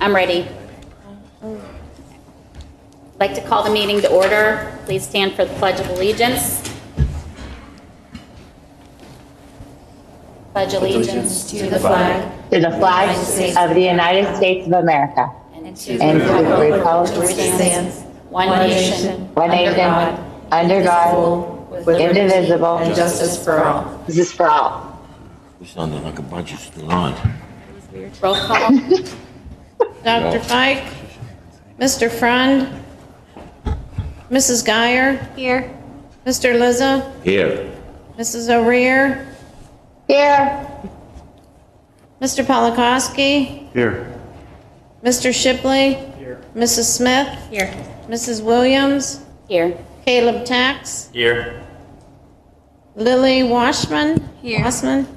I'm ready. I'd like to call the meeting to order. Please stand for the Pledge of Allegiance. Pledge allegiance to the flag of the United States of America, and to and to the republic which stands one nation, under God, with indivisible, and justice for all. This is for all. We sounded like a bunch of still on. roll call. Dr. Fike, Mr. Frund, Mrs. Geyer. Here. Mr. Lizza, Here. Mrs. O'Rear, Here. Mr. Polakowski, Here. Mr. Shipley, Mrs. Smith, Here. Mrs. Williams, Here. Caleb Tax, Here. Lily Washman. Washman.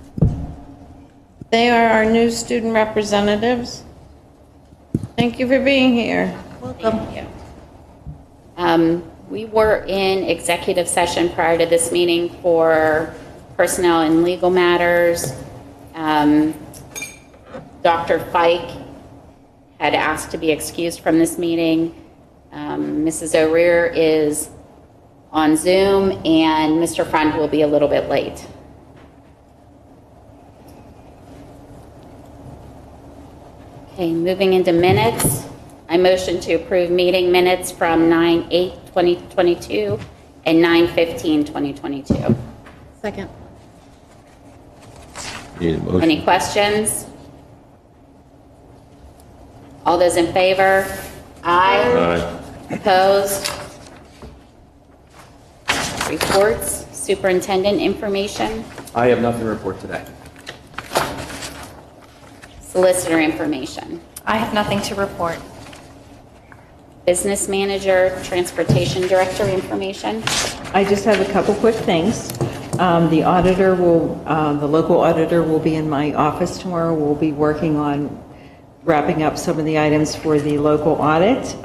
They are our new student representatives. Thank you for being here. Thank you. We were in executive session prior to this meeting for personnel and legal matters. Dr. Fike had asked to be excused from this meeting. Mrs. O'Rear is on Zoom, and Mr. Frund will be a little bit late. Okay, moving into minutes. I motion to approve meeting minutes from 9/8/2022 and 9/15/2022. Second. Need a motion? Any questions? All those in favor? Aye. Aye. Opposed? Reports, superintendent information, I have nothing to report today. solicitor information, I have nothing to report. business manager, transportation director information. I just have a couple quick things. The auditor will, the local auditor will be in my office tomorrow. We'll be working on wrapping up some of the items for the local audit.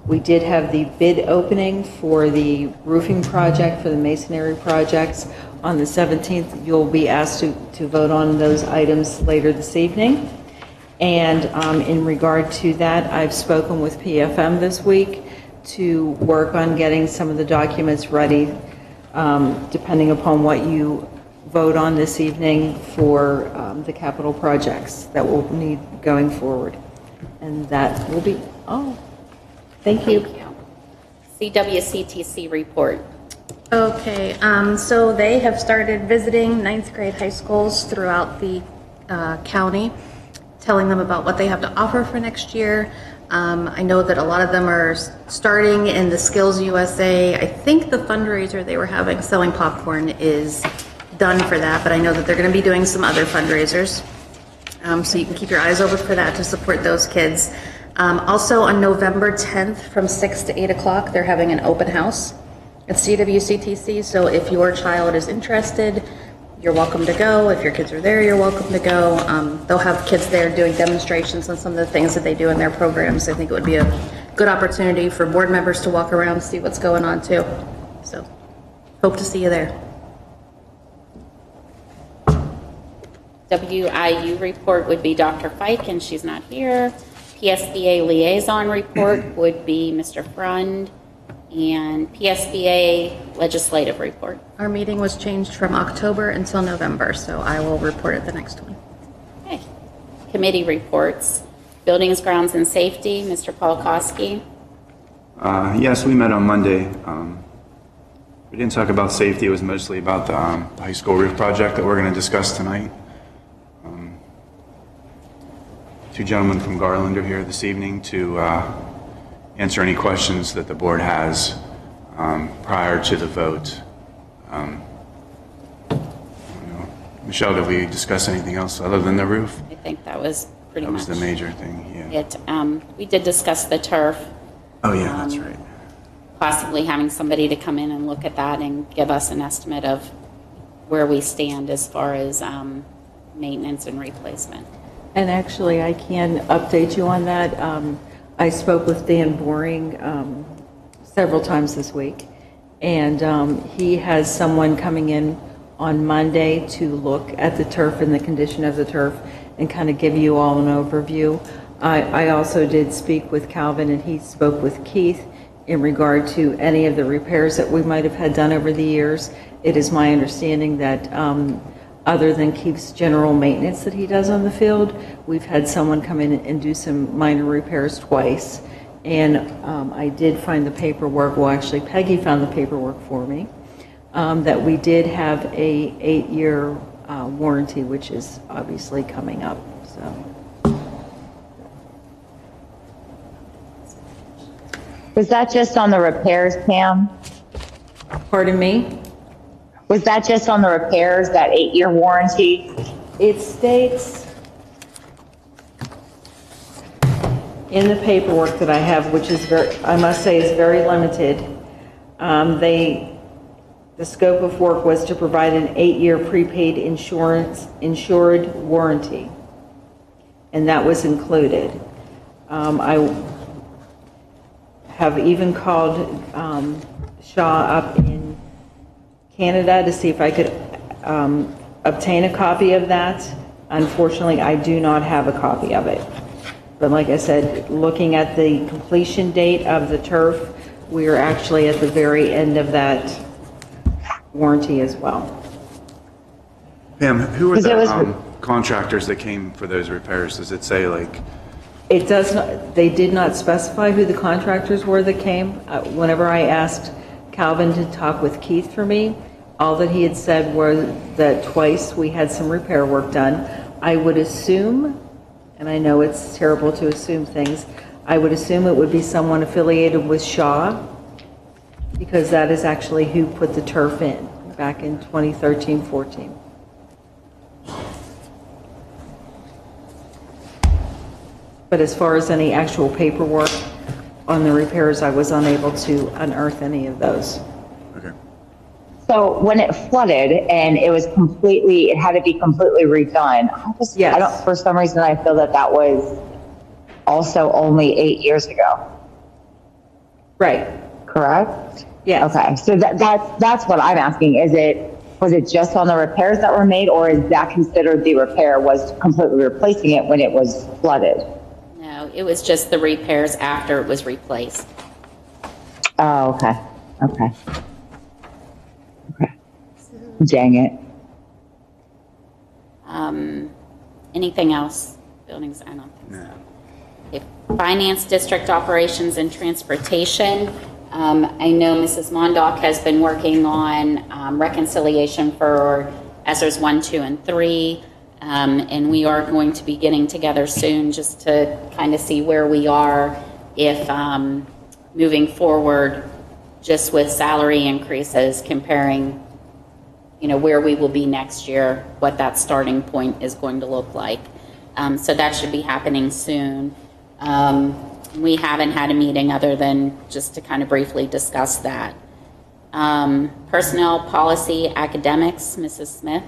We did have the bid opening for the roofing project, for the masonry projects on the 17th. You'll be asked to vote on those items later this evening. And in regard to that, I've spoken with PFM this week to work on getting some of the documents ready, depending upon what you vote on this evening for the capital projects that we'll need going forward. And that will be all. Thank you. CWCTC report. Okay, so they have started visiting ninth grade high schools throughout the county, telling them about what they have to offer for next year. I know that a lot of them are starting in the Skills USA. I think the fundraiser they were having, selling popcorn, is done for that, but I know that they're going to be doing some other fundraisers. So you can keep your eyes open for that to support those kids. Also on November 10th from 6 to 8 o'clock, they're having an open house at CWCTC. So if your child is interested, you're welcome to go. If your kids are there, you're welcome to go. They'll have kids there doing demonstrations on some of the things that they do in their programs. I think it would be a good opportunity for board members to walk around, see what's going on too. So hope to see you there. WIU report would be Dr. Fike, and she's not here. PSBA liaison report would be Mr. Frund, and PSBA legislative report. Our meeting was changed from October until November, so I will report at the next one. Okay. Committee reports. Buildings, grounds, and safety, Mr. Polakowski. Yes, we met on Monday. We didn't talk about safety. It was mostly about the high school roof project that we're going to discuss tonight. Two gentlemen from Garland are here this evening to answer any questions that the board has prior to the vote. I don't know. Michelle, did we discuss anything else other than the roof? I think that was pretty That much was the major thing, yeah. it. We did discuss the turf, Oh, yeah, that's right. possibly having somebody to come in and look at that and give us an estimate of where we stand as far as maintenance and replacement. And actually, I can update you on that. I spoke with Dan Boring several times this week, and he has someone coming in on Monday to look at the turf and the condition of the turf and kind of give you all an overview. I also did speak with Calvin, and he spoke with Keith in regard to any of the repairs that we might have had done over the years. It is my understanding that other than Keith's general maintenance that he does on the field, we've had someone come in and do some minor repairs twice. And I did find the paperwork, well, actually Peggy found the paperwork for me, that we did have a 8-year warranty, which is obviously coming up, so. Was that just on the repairs, Pam? Pardon me? Was that just on the repairs, that 8-year warranty? It states in the paperwork that I have, which is very, I must say is very limited, the scope of work was to provide an 8-year prepaid insured warranty, and that was included. I have even called Shaw up in Canada to see if I could obtain a copy of that. Unfortunately, I do not have a copy of it. But like I said, looking at the completion date of the turf, we are actually at the very end of that warranty as well. Pam, who were 'Cause it was- the contractors that came for those repairs? Does it say like, It does not, they did not specify who the contractors were that came. Whenever I asked Calvin to talk with Keith for me, all that he had said was that twice we had some repair work done. I would assume, and I know it's terrible to assume things, I would assume it would be someone affiliated with Shaw, because that is actually who put the turf in back in 2013-14. But as far as any actual paperwork on the repairs, I was unable to unearth any of those. okay. So when it flooded and it was completely, it had to be completely redone. Yes. I don't, for some reason, I feel that that was also only 8 years ago, Right. correct? Yes. Okay, so that's what I'm asking. Was it just on the repairs that were made, or is that considered the repair was completely replacing it when it was flooded? No, it was just the repairs after it was replaced. Oh, okay, okay. Okay. Dang it. Anything else? Buildings, I don't think so. Okay, Finance, District Operations, and Transportation. I know Mrs. Mondock has been working on reconciliation for ESERs 1, 2, and 3. And we are going to be getting together soon just to kind of see where we are if moving forward just with salary increases, comparing, where we will be next year, what that starting point is going to look like. So that should be happening soon. We haven't had a meeting other than just to kind of briefly discuss that. Personnel, policy, academics, Mrs. Smith.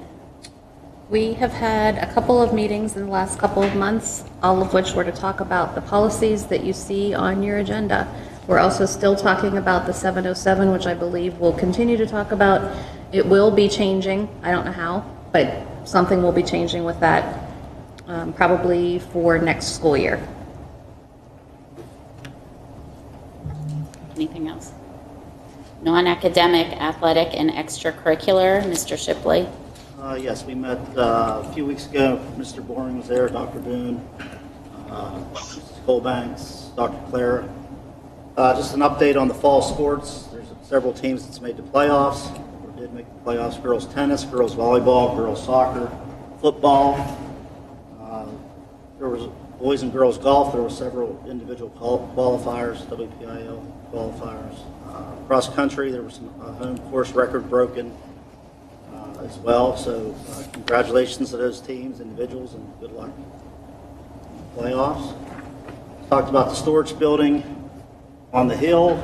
We have had a couple of meetings in the last couple of months, all of which were to talk about the policies that you see on your agenda. We're also still talking about the 707, which I believe we'll continue to talk about. It will be changing. I don't know how, but something will be changing with that, probably for next school year. Anything else? Non-academic, athletic, and extracurricular, Mr. Shipley. Yes, we met a few weeks ago. Mr. Boring was there, Dr. Boone, Mrs. Colbanks, Dr. Clara. Just an update on the fall sports. There's several teams that's made the playoffs, or did make the playoffs. Girls tennis, girls volleyball, girls soccer, football. There was boys and girls golf. There were several individual qualifiers, WPIL qualifiers. Cross country, there was some home course record broken as well. So congratulations to those teams, individuals, and good luck in the playoffs. Talked about the storage building on the hill.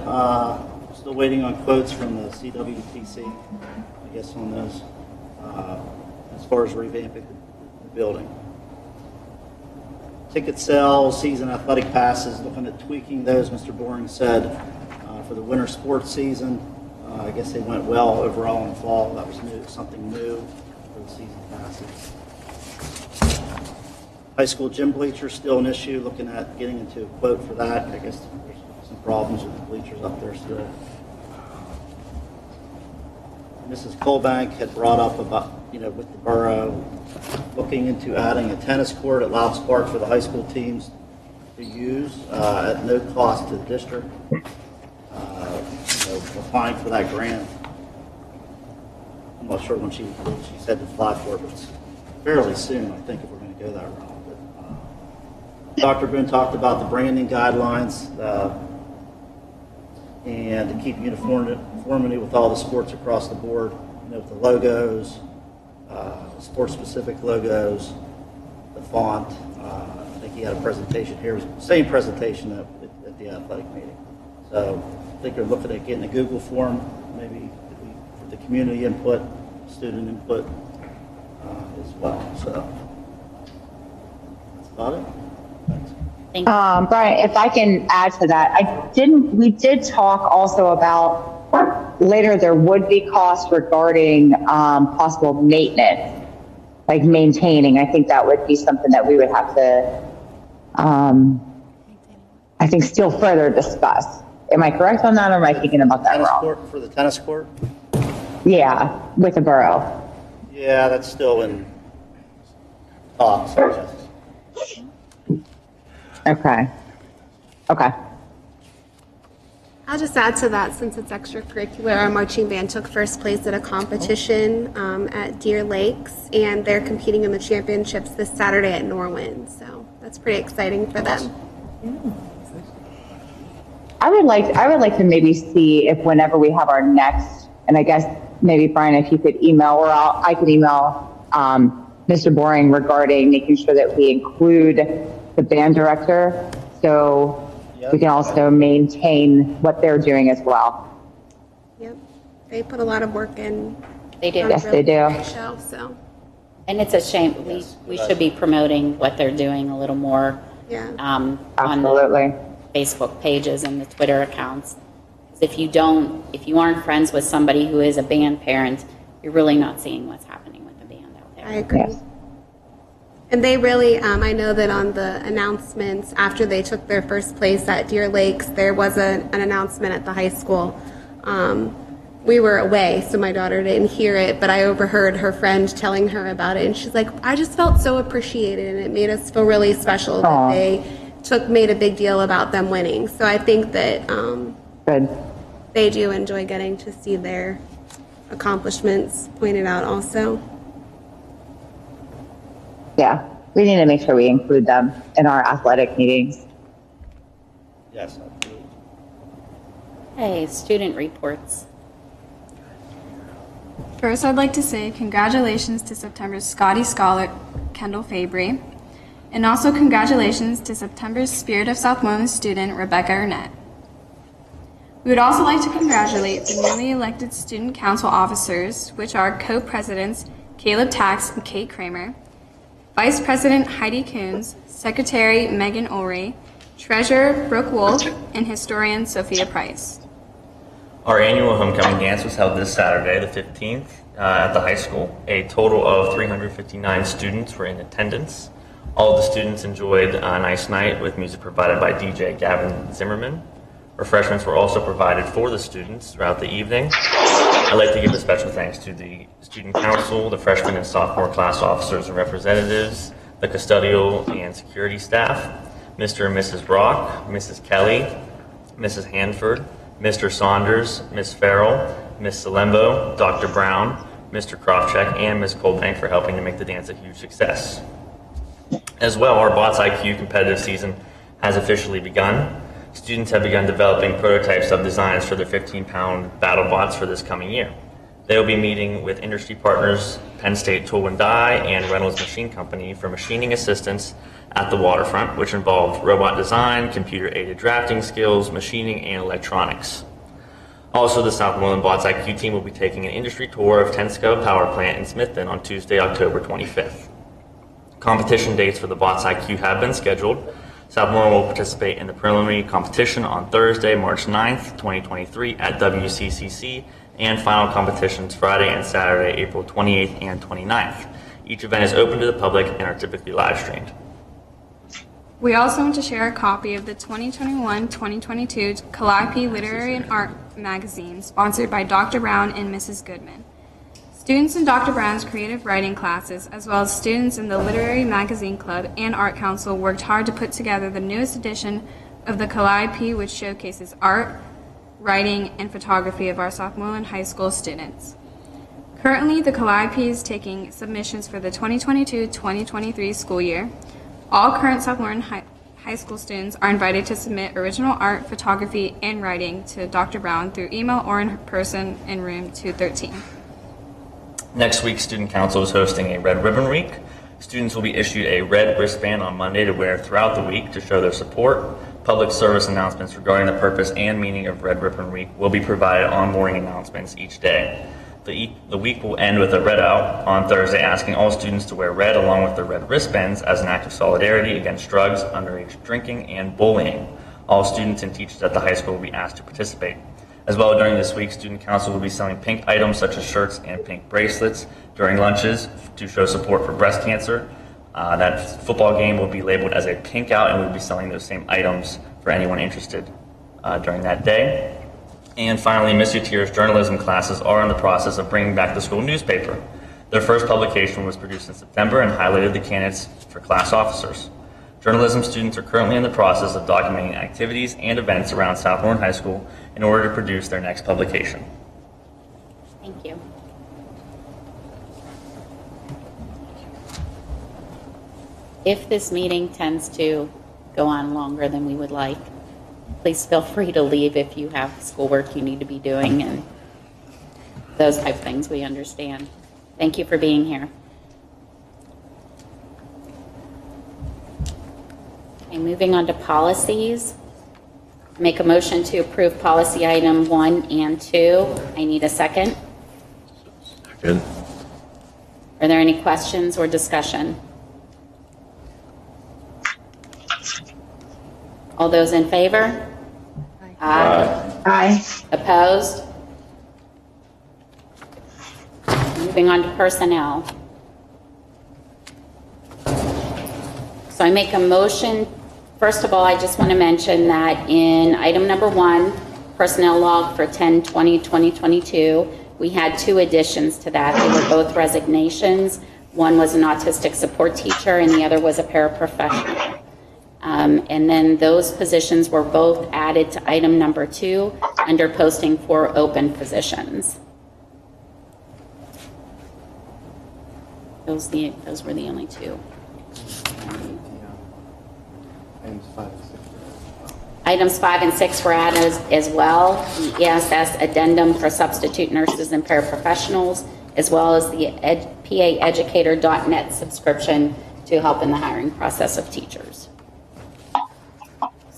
Still waiting on quotes from the CWTC, I guess, on those as far as revamping the building. Ticket sales, season athletic passes, looking at tweaking those, Mr. Boring said, for the winter sports season. I guess they went well overall in the fall. That was new, something new for the season passes. High school gym bleachers still an issue, looking at getting into a quote for that. I guess there's some problems with the bleachers up there still. Mrs. Colbank had brought up about, with the borough, looking into adding a tennis court at Louds Park for the high school teams to use at no cost to the district. Applying for that grant. I'm not sure when she said to apply for it, but it's fairly soon, I think, if we're going to go that route. But, Dr. Boone talked about the branding guidelines and to keep uniformity with all the sports across the board, with the logos, sport-specific logos, the font. I think he had a presentation here. It was the same presentation at the athletic meeting. So I think they're looking at getting a Google form, maybe for the community input, student input as well. So that's about it. Thanks. Thank you. Brian, if I can add to that, we did talk also about later there would be costs regarding possible maintenance, like maintaining. I think that would be something that we would have to, I think, still further discuss. Am I correct on that, or am I thinking about that Tennis wrong? court for the tennis court? Yeah, with the borough. Yeah, that's still in talks. Okay. Okay. I'll just add to that, since it's extracurricular, our marching band took first place at a competition at Deer Lakes, and they're competing in the championships this Saturday at Norwin. So that's pretty exciting for them. I would like to maybe see if whenever we have our next, and I guess maybe Brian, if you could email, or I could email Mr. Boring regarding making sure that we include the band director, so we can also maintain what they're doing as well. Yep, they put a lot of work in. They do. Yes, they do. Great show, so And it's a shame. We should be promoting what they're doing a little more yeah. on Absolutely. the Facebook pages and the Twitter accounts. Because if you aren't friends with somebody who is a band parent, you're really not seeing what's happening with the band out there. I agree. Yes. And they really, I know that on the announcements after they took their first place at Deer Lakes, there was an announcement at the high school. We were away, so my daughter didn't hear it, but I overheard her friend telling her about it, and she's like, I just felt so appreciated, and it made us feel really special that they made a big deal about them winning. So I think that Good. they do enjoy getting to see their accomplishments pointed out also. Yeah, we need to make sure we include them in our athletic meetings. Yes, absolutely. Hey, student reports. First, I'd like to say congratulations to September's Scotty Scholar, Kendall Fabry, and also congratulations to September's Spirit of Southmoreland student, Rebecca Arnett. We would also like to congratulate the newly elected student council officers, which are co-presidents Caleb Tax and Kate Kramer, Vice President Heidi Coons, Secretary Megan Ulrey, Treasurer Brooke Wolf, and Historian Sophia Price. Our annual homecoming dance was held this Saturday, the 15th, at the high school. A total of 359 students were in attendance. All of the students enjoyed a nice night with music provided by DJ Gavin Zimmerman. Refreshments were also provided for the students throughout the evening. I'd like to give a special thanks to the student council, the freshman and sophomore class officers and representatives, the custodial and security staff, Mr. and Mrs. Brock, Mrs. Kelly, Mrs. Hanford, Mr. Saunders, Ms. Farrell, Ms. Salembo, Dr. Brown, Mr. Krofcheck, and Ms. Colbank for helping to make the dance a huge success. As well, our Bots IQ competitive season has officially begun. Students have begun developing prototypes of designs for their 15-pound battle bots for this coming year. They will be meeting with industry partners, Penn State Tool and Die, and Reynolds Machine Company for machining assistance at the waterfront, which involved robot design, computer-aided drafting skills, machining, and electronics. Also, the Southmoreland Bots IQ team will be taking an industry tour of Tensco Power Plant in Smithton on Tuesday, October 25th. Competition dates for the Bots IQ have been scheduled. Southmoreland will participate in the preliminary competition on Thursday, March 9th, 2023 at WCCC, and final competitions Friday and Saturday, April 28th and 29th. Each event is open to the public and are typically live streamed. We also want to share a copy of the 2021-2022 Calliope Literary and Art magazine, sponsored by Dr. Brown and Mrs. Goodman. Students in Dr. Brown's creative writing classes, as well as students in the Literary Magazine Club and Art Council, worked hard to put together the newest edition of the Calliope, which showcases art, writing, and photography of our Southmoreland High School students. Currently, the Calliope is taking submissions for the 2022-2023 school year. All current Southmoreland High School students are invited to submit original art, photography, and writing to Dr. Brown through email or in person in room 213. Next week, Student Council is hosting a Red Ribbon Week. Students will be issued a red wristband on Monday to wear throughout the week to show their support. Public service announcements regarding the purpose and meaning of Red Ribbon Week will be provided on morning announcements each day. The week will end with a red out on Thursday, asking all students to wear red along with their red wristbands as an act of solidarity against drugs, underage drinking, and bullying. All students and teachers at the high school will be asked to participate. As well, during this week, Student Council will be selling pink items such as shirts and pink bracelets during lunches to show support for breast cancer. That football game will be labeled as a pink out, and we'll be selling those same items for anyone interested during that day. And finally, Miss Utier's journalism classes are in the process of bringing back the school newspaper. Their first publication was produced in September and highlighted the candidates for class officers. Journalism students are currently in the process of documenting activities and events around Southmoreland High School in order to produce their next publication. Thank you. If this meeting tends to go on longer than we would like, please feel free to leave if you have schoolwork you need to be doing and those type of things. We understand. Thank you for being here. Okay, moving on to policies. Make a motion to approve policy item 1 and 2. I need a second. Second. Are there any questions or discussion? All those in favor? Aye. Aye. Opposed? Moving on to personnel. So I make a motion. First of all, I just want to mention that in item number 1, personnel log for 10/20/2022, we had 2 additions to that. They were both resignations. One was an autistic support teacher and the other was a paraprofessional. And then those positions were both added to item number 2 under posting for open positions. Those were the only 2. Items 5 and 6 were added as well. The ESS addendum for substitute nurses and paraprofessionals, as well as the PAeducator.net subscription to help in the hiring process of teachers.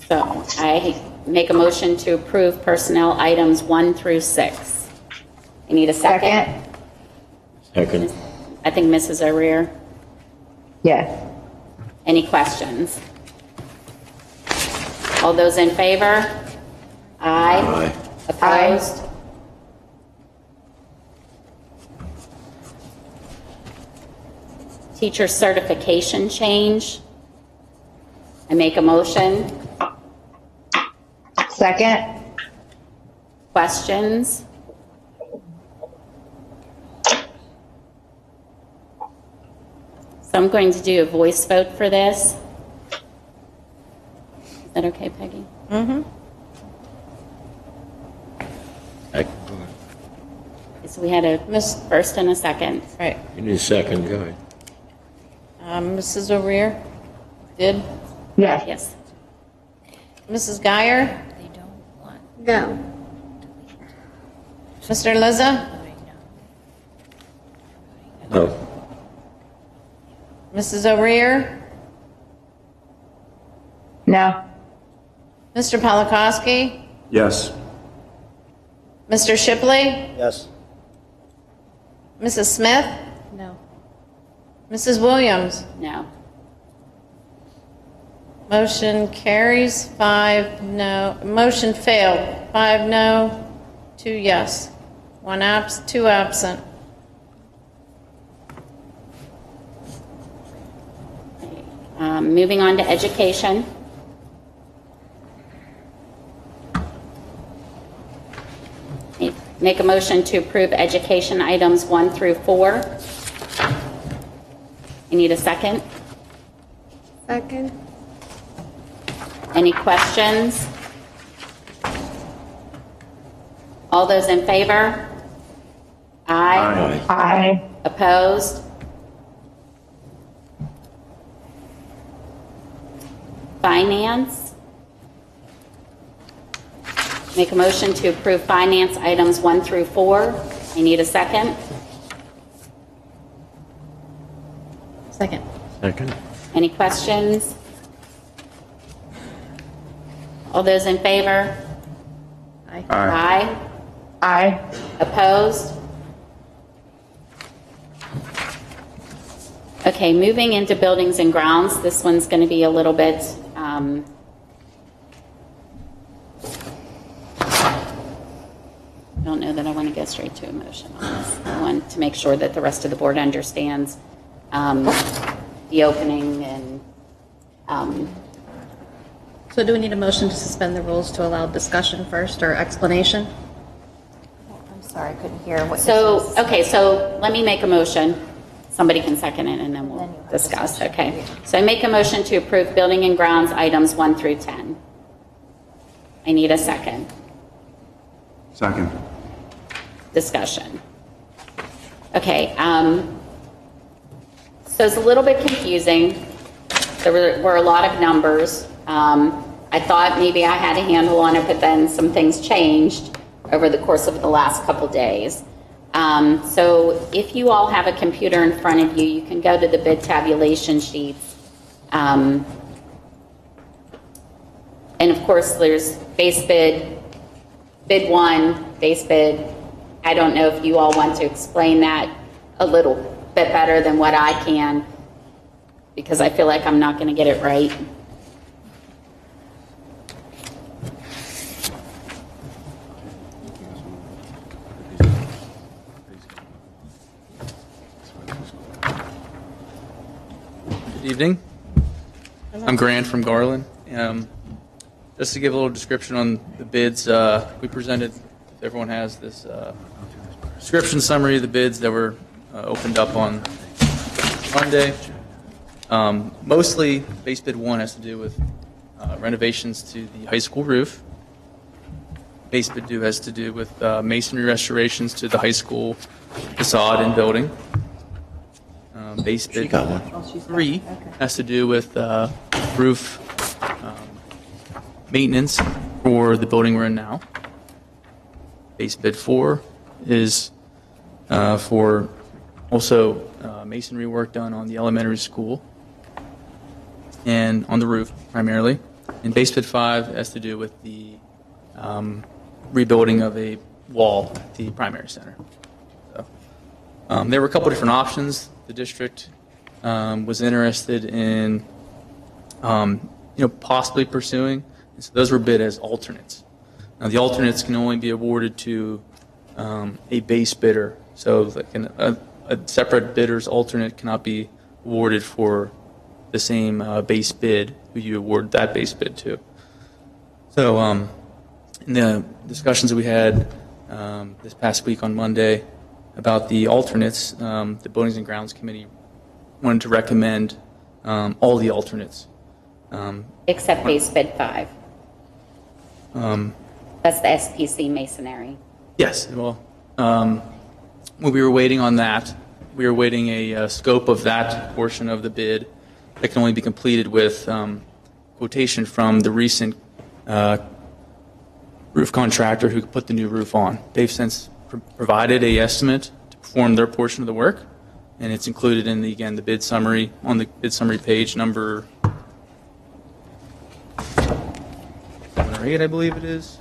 So I make a motion to approve personnel items 1 through 6. I need a second. Second. I think Mrs. O'Rear. Yes. Any questions? All those in favor? Aye. Aye. Opposed? Teacher certification change. I make a motion. Second. Questions? So I'm going to do a voice vote for this. Is that okay, Peggy? Mm-hmm. So we had a first and a second. Right. You need a second, go ahead. Mrs. O'Rear did. Yes. Yes. Mrs. Geyer? Go. Mr. Liza? No. Mrs. O'Rear? No. Mr. Polakowski? Yes. Mr. Shipley? Yes. Mrs. Smith? No. Mrs. Williams? No. Motion carries 5 no. Motion failed. 5 no, 2 yes. 2 absent. Moving on to education. Make a motion to approve education items 1 through 4. You need a second? Second. Any questions? All those in favor? Aye. Aye. Opposed? Finance. Make a motion to approve finance items 1 through 4. I need a second. Second. Second. Any questions? All those in favor? Aye. Aye. Aye. Opposed? Okay, moving into buildings and grounds. This one's going to be a little bit, I don't know that I want to go straight to a motion on this. I want to make sure that the rest of the board understands the opening and So do we need a motion to suspend the rules to allow discussion first or explanation? I'm sorry, I couldn't hear what so, okay, so let me make a motion. Somebody can second it and then we'll discuss. Okay. So I make a motion to approve building and grounds items 1 through 10. I need a second. Second. Discussion. Okay. So it's a little bit confusing. There were a lot of numbers. I thought maybe I had a handle on it, but then some things changed over the course of the last couple days. So if you all have a computer in front of you, you can go to the bid tabulation sheets. And of course, there's base bid, bid 1, base bid. I don't know if you all want to explain that a little bit better than what I can, because I feel like I'm not going to get it right. Good evening. I'm Grant from Garland. Just to give a little description on the bids, we presented, if everyone has this description summary of the bids that were opened up on Monday. Mostly, base bid 1 has to do with renovations to the high school roof. Base bid 2 has to do with masonry restorations to the high school facade and building. Base bid 3 has to do with roof maintenance for the building we're in now. Base bid 4 is for also masonry work done on the elementary school and on the roof primarily. And base bid 5 has to do with the rebuilding of a wall at the primary center. So, there were a couple different options. The district was interested in, possibly pursuing. And so those were bid as alternates. Now the alternates can only be awarded to a base bidder. So like a separate bidder's alternate cannot be awarded for the same base bid who you award that base bid to. So in the discussions that we had this past week on Monday about the alternates, the Buildings and Grounds Committee wanted to recommend all the alternates. Except base bid 5. That's the SPC masonry. Yes. Well, when we were waiting on that, we were waiting a scope of that portion of the bid that can only be completed with quotation from the recent roof contractor who put the new roof on. They've since provided a estimate to perform their portion of the work, and it's included in the bid summary on the bid summary page number 7 or 8, I believe it is.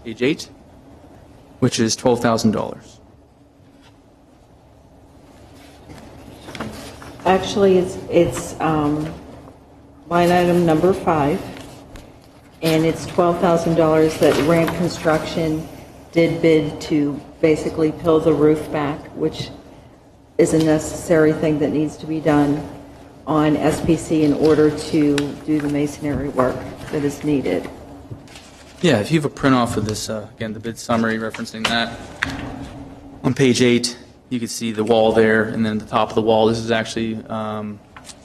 Page 8, which is $12,000. Actually, it's line item number 5, and it's $12,000 that Ramp Construction did bid to basically peel the roof back, which is a necessary thing that needs to be done on SPC in order to do the masonry work that is needed. Yeah, if you have a print off of this, again, the bid summary referencing that, on page 8, you can see the wall there, and then the top of the wall, this is actually kind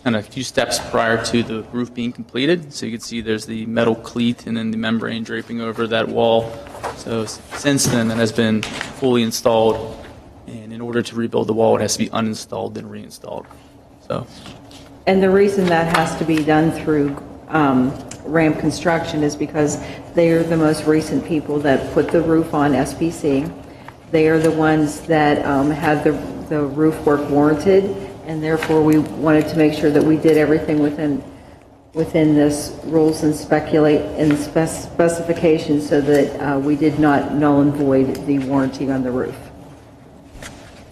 of a few steps prior to the roof being completed. So you can see there's the metal cleat and then the membrane draping over that wall. So since then, that has been fully installed, and in order to rebuild the wall, it has to be uninstalled, then reinstalled. So. And the reason that has to be done through Ramp Construction is because they are the most recent people that put the roof on SPC. They are the ones that had the roof work warranted, and therefore we wanted to make sure that we did everything within this rules and specifications so that we did not null and void the warranty on the roof.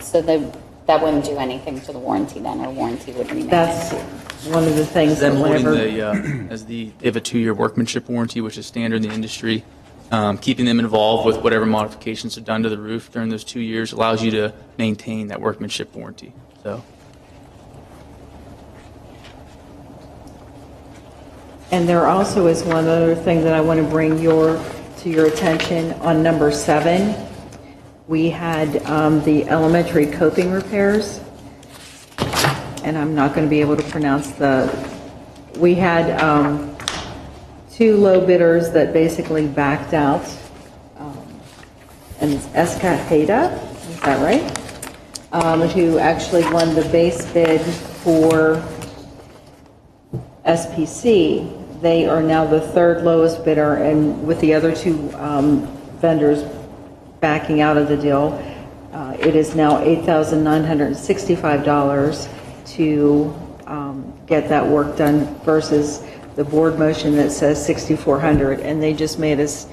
So that wouldn't do anything to the warranty then, or warranty would remain? That's one of the things that Them holding whenever... they have a 2-year workmanship warranty, which is standard in the industry. Keeping them involved with whatever modifications are done to the roof during those 2 years allows you to maintain that workmanship warranty. So. And there also is one other thing that I want to bring to your attention. On number 7, we had the elementary coping repairs, and I'm not going to be able to pronounce we had 2 low bidders that basically backed out, and it's Escajeda, is that right? Who actually won the base bid for SPC. They are now the 3rd lowest bidder, and with the other 2 vendors backing out of the deal, it is now $8,965 to get that work done versus the board motion that says $6,400. And they just made us,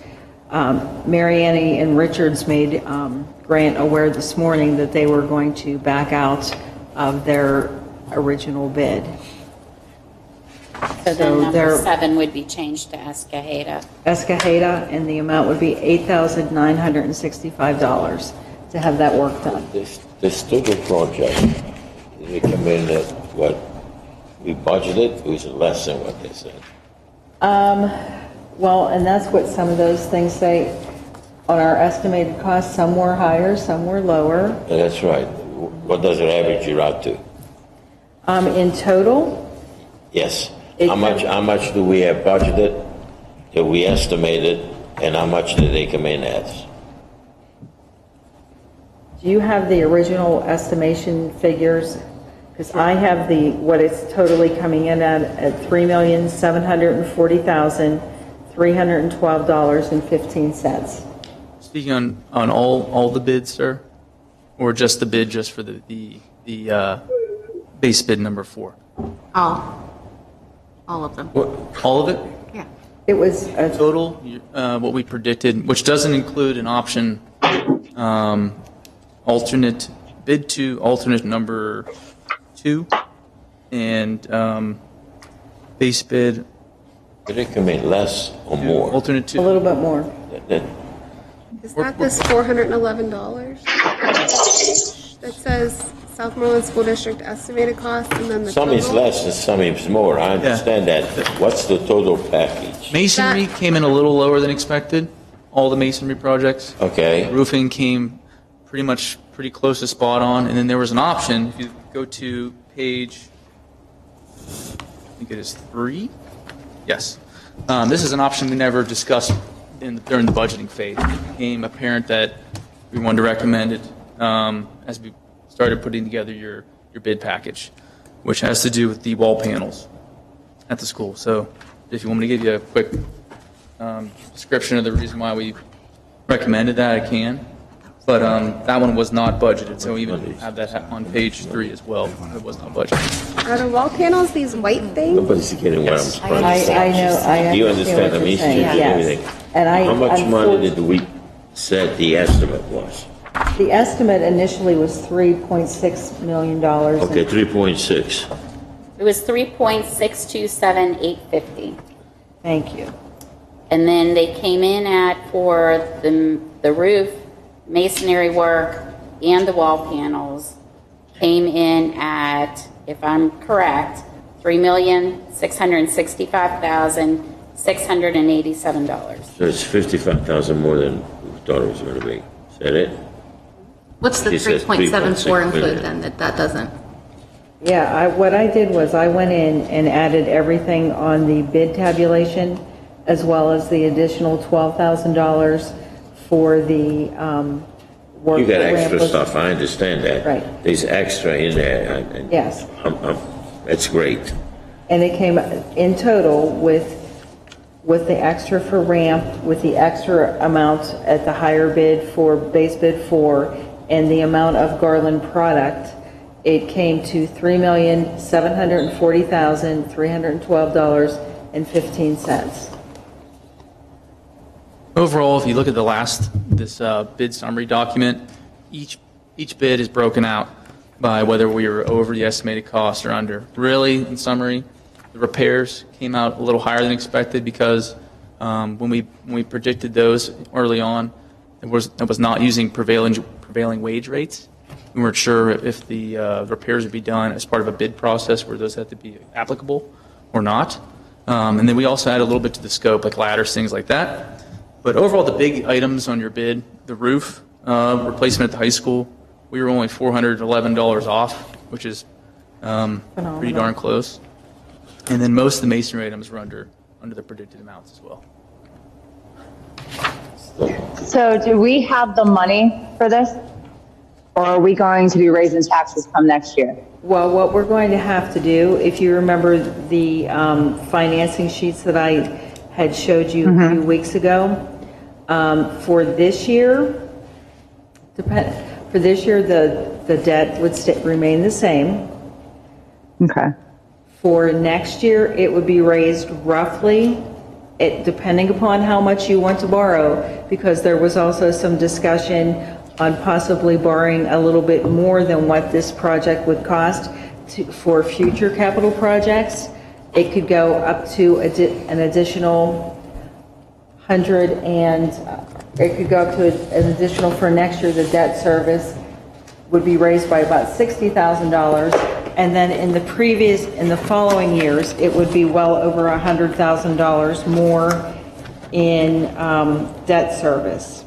Marianne and Richards made Grant aware this morning that they were going to back out of their original bid. So then number 7 would be changed to Escajeda. Escajeda, and the amount would be $8,965 to have that work done. This total project, they come in at what we budgeted, or is it less than what they said? Well, and that's what some of those things say on our estimated costs. Some were higher, some were lower. Yeah, that's right. What does it average you out to? In total? Yes. How much do we have budgeted, that we estimated, and how much did they come in as? Do you have the original estimation figures? Because I have what it's totally coming in at $3,740,312.15. Speaking on all the bids, sir, or just the bid just for the base bid number 4? All of them. All of it? Yeah. It was Total, what we predicted, which doesn't include an option alternate bid 2, alternate number 2, and base bid. Did it come in less or more? Alternate 2. a little bit more. Is that this $411? That says Southmoreland School District estimated cost, and then the Some total? is less and some is more. I understand that. What's the total package? Masonry came in a little lower than expected, all the masonry projects. Okay. Roofing came pretty close to spot on, and then there was an option, if you go to page, I think it is 3? Yes. This is an option we never discussed during the budgeting phase. It became apparent that we wanted to recommend it as we started putting together your bid package, which has to do with the wall panels at the school. So if you want me to give you a quick description of the reason why we recommended that, I can. But that one was not budgeted, so we even have that on page 3 as well. It was not budgeted. Are the wall panels these white things? Nobody's getting what I'm trying to say. I know. I Do you understand understand what the you're message saying, and yes. everything? And How much money did we said the estimate was? The estimate initially was $3.6 million. Okay, 3.6. It was 3.627,850. Thank you. And then they came in for the roof, masonry work, and the wall panels, came in at, if I'm correct, $3,665,687. So it's 55,000 more than we thought it was going to be. Is that it? What's the She says 3.74 include million. then that doesn't? Yeah, what I did was I went in and added everything on the bid tabulation, as well as the additional $12,000 for the work. You got the ramp extra was- stuff, I understand that. Right. There's extra in there. and Yes. That's great. And it came in total with the extra for ramp, with the extra amount at the higher bid for base bid 4, and the amount of Garland product, it came to $3,740,312.15. Overall, if you look at this bid summary document, each bid is broken out by whether we were over the estimated cost or under. Really, in summary, the repairs came out a little higher than expected because when we predicted those early on, it was not using prevailing wage rates. We weren't sure if the repairs would be done as part of a bid process where those had to be applicable or not. And then we also added a little bit to the scope, like ladders, things like that. But overall, the big items on your bid, the roof replacement at the high school, we were only $411 off, which is pretty darn close. And then most of the masonry items were under the predicted amounts as well. So do we have the money for this? Or are we going to be raising taxes come next year? Well, what we're going to have to do, if you remember the financing sheets that I had showed you a few weeks ago, for this year, the debt would remain the same. Okay. For next year, it would be raised roughly, depending upon how much you want to borrow, because there was also some discussion on possibly borrowing a little bit more than what this project would cost for future capital projects. It could go up to an additional 100, and it could go up to an additional, for next year, the debt service would be raised by about $60,000. And then in the following years, it would be well over $100,000 more in debt service.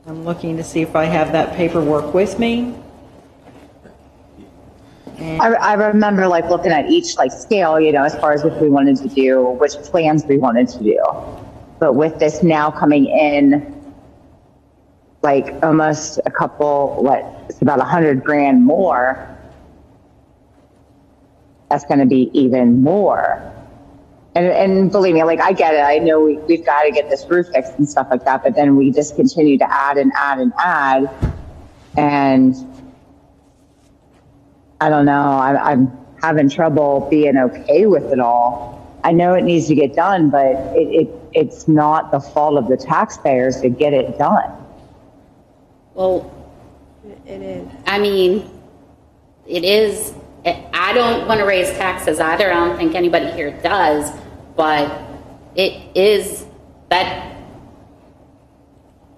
I'm looking to see if I have that paperwork with me. I remember like looking at each like scale, as far as what we wanted to do, which plans we wanted to do. But with this now coming in, like almost it's about $100,000 more. That's going to be even more. And believe me, like I get it. I know we've got to get this roof fixed and stuff like that, but then we just continue to add and add and add. And I don't know, I'm having trouble being okay with it all. I know it needs to get done, but it's not the fault of the taxpayers to get it done. Well, It is. I mean, it is, I don't want to raise taxes either. I don't think anybody here does, but it is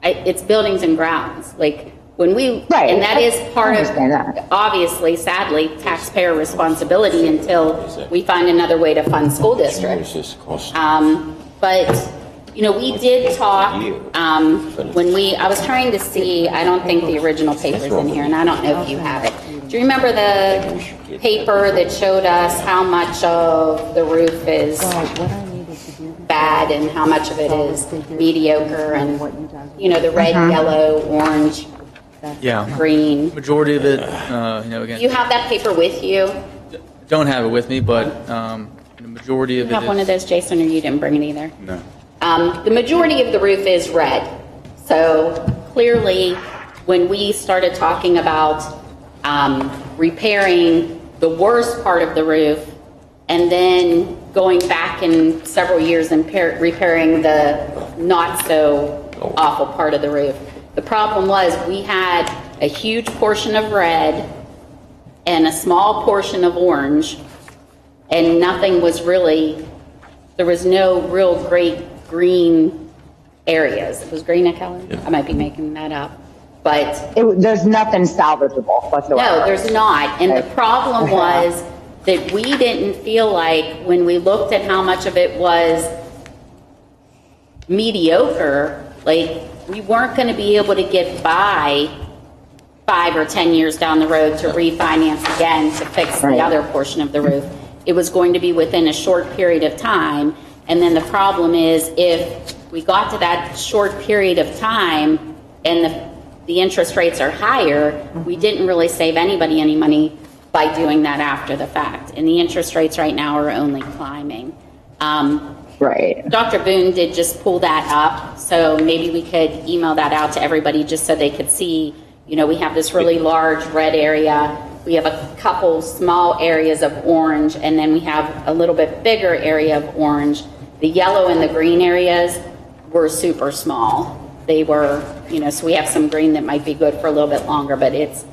it's buildings and grounds. Like when Right. and that is part I of, understand that. obviously, sadly, taxpayer responsibility until we find another way to fund school districts. But, we did talk, I was trying to see, I don't think the original paper's in here, and I don't know if you have it. Do you remember the paper that showed us how much of the roof is bad and how much of it is mediocre, and, the red, yellow, orange, Yeah. green? Majority of it, again, Do you have that paper with you? don't have it with me, but the majority of You it have one of is. those, Jason, or you didn't bring it either? No. The majority of the roof is red. So clearly, when we started talking about repairing the worst part of the roof and then going back in several years and repairing the not so awful part of the roof, the problem was we had a huge portion of red and a small portion of orange, and nothing was really, there was no real great green areas. It was green, Kelly? I might be making that up. but There's nothing salvageable whatsoever. no, there's not. And the problem was that we didn't feel like when we looked at how much of it was mediocre, like we weren't going to be able to get by 5 or 10 years down the road to refinance again to fix the other portion of the roof. It was going to be within a short period of time. And then the problem is if we got to that short period of time and the interest rates are higher, we didn't really save anybody any money by doing that after the fact. And the interest rates right now are only climbing. Right. Dr. Boone did just pull that up, so maybe we could email that out to everybody just so they could see, you know, we have this really large red area. We have a couple small areas of orange, and then we have a little bit bigger area of orange. The yellow and the green areas were super small. They were, you know, so we have some green that might be good for a little bit longer, but it's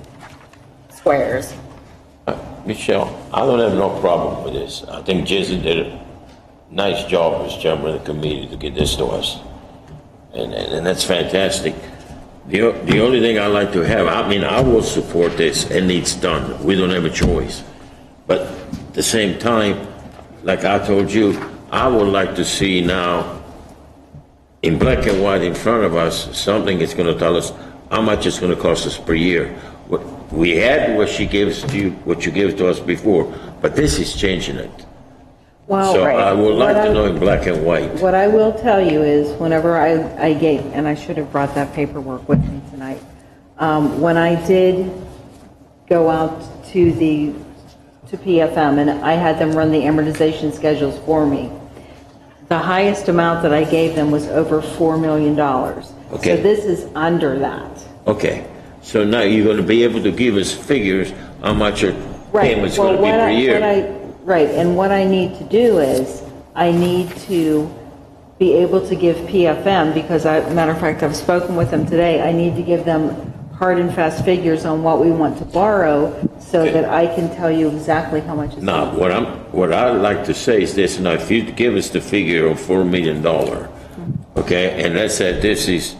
squares. Michelle, I don't have no problem with this. I think Jason did a nice job as chairman of the committee to get this to us. And that's fantastic. The only thing I like to have, I mean, I will support this and it's done. We don't have a choice. But at the same time, like I told you, I would like to see now in black and white in front of us, something that's going to tell us how much it's going to cost us per year. We had what she gives to you, what you gave to us before, but this is changing it. Well, So I would like to know in black and white. What I will tell you is whenever I gave, and I should have brought that paperwork with me tonight, when I did go out to PFM and I had them run the amortization schedules for me, the highest amount that I gave them was over $4 million. Okay. So this is under that. Okay, so now you're going to be able to give us figures how much your payment's going to be per year. Right, and what I need to do is, I need to be able to give PFM, because matter of fact, I've spoken with them today, I need to give them hard and fast figures on what we want to borrow, so that I can tell you exactly how much it's Now, what I'd like to say is this, now if you give us the figure of $4 million, okay, and let's say this is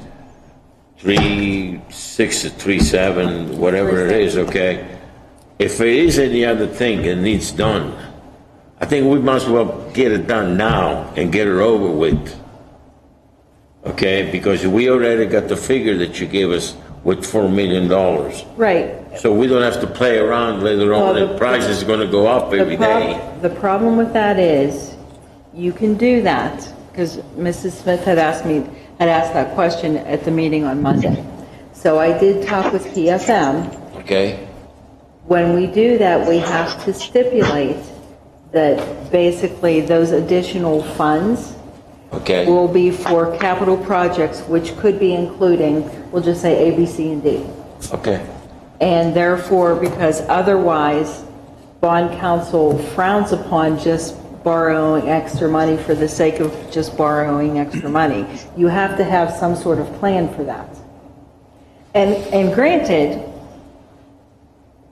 3.6 to 3.7, whatever it is, okay, if there is any other thing that needs done, I think we might as well get it done now and get it over with. Okay, because we already got the figure that you gave us with $4 million. Right. So we don't have to play around later on, the price is going to go up every day. The problem with that is, you can do that, because Mrs. Smith had asked that question at the meeting on Monday. So I did talk with PFM. Okay, When we do that, we have to stipulate that basically those additional funds okay, will be for capital projects, which could be including, we'll just say A, B, C, and D. okay. And therefore, because otherwise, bond counsel frowns upon just borrowing extra money for the sake of just borrowing extra money. You have to have some sort of plan for that. And granted,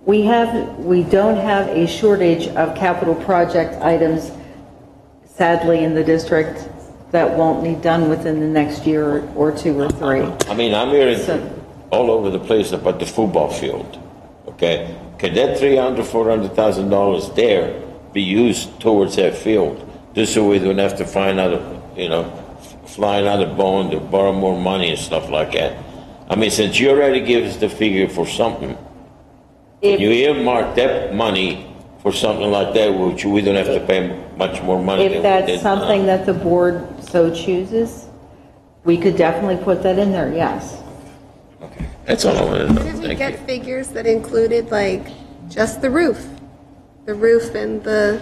we don't have a shortage of capital project items, sadly, in the district that won't need done within the next year or 2 or 3. I mean, I'm hearing all over the place about the football field, okay? Can that $400,000 there be used towards that field? Just so we don't have to find out, fly another bone to borrow more money and stuff like that. I mean, since you already gave us the figure for something, you earmark that money for something like that, which we don't have to pay much more money. If that's something that the board so chooses, we could definitely put that in there, yes. Okay, that's all I wanted to know. Did we Thank get you. figures that included like just the roof? The roof and the